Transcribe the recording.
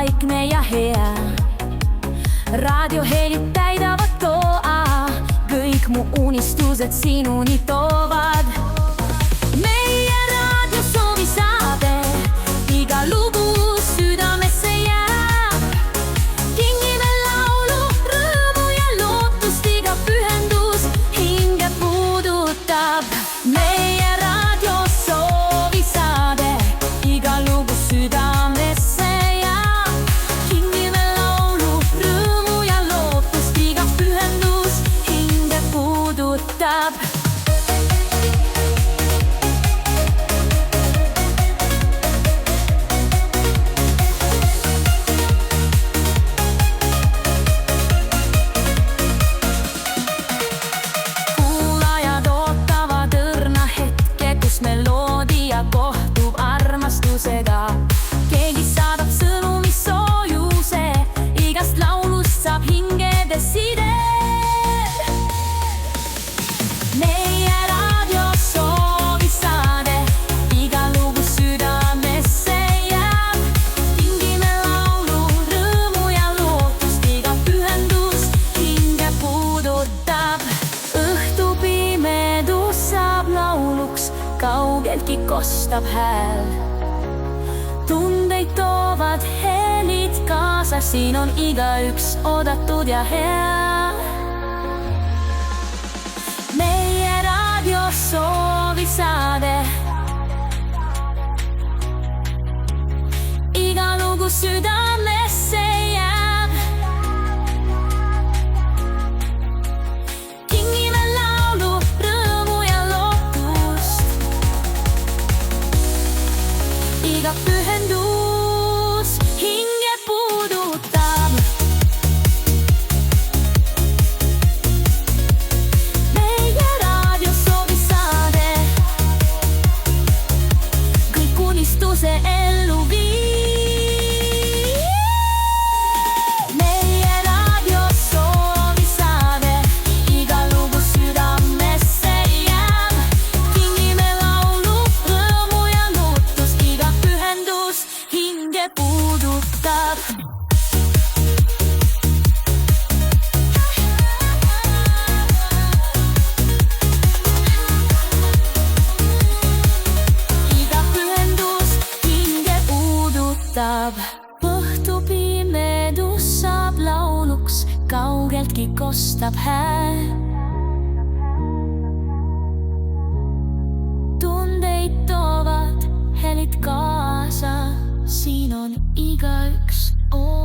vaikne ja hea. Raadiohelid täidavad toa, kõik mu unistused sinuni toovad. Meie raadio soovisaade, iga lugu südamesse jääb. Kingime laulu, rõõmu ja lootust, iga pühendus hinge puudutab. Meie raadio soovisaade, iga lugu südamesse jääb. Kingime laulu, rõõmu ja lootust, iga pühendus hinge puudutab. Meloodia kohtub armastusega. Keegi saadab sõnumi soojuse, igast laulust saab hingede side. Meie raadio soovisaade, iga lugu südamesse jääb. Kingime laulu, rõõmu ja lootust, iga pühendus hinge puudutab. Õhtupimedus saab lauluks, kaugeltki kostab hääl. Tundeid toovad helid kaasa, siin on igaüks oodatud ja hea. Meie raadio soovisaade, iga lugu südamesse jääb. Kingime laulu, rõõmu ja lootust, iga pühendus hinge puudutab. Meie raadio soovisaade, kõik unistuse ellu viib. Meie raadio soovisaade, iga lugu südamesse jääb. Kingime laulu, rõõmu ja lootust, iga pühendus hinge puudutab. Iga pühendus hinge puudutab. Õhtupimedus saab lauluks, kaugeltki kostab hääl. Tundeid toovad helid kaasa, siin on igaüks oodatud.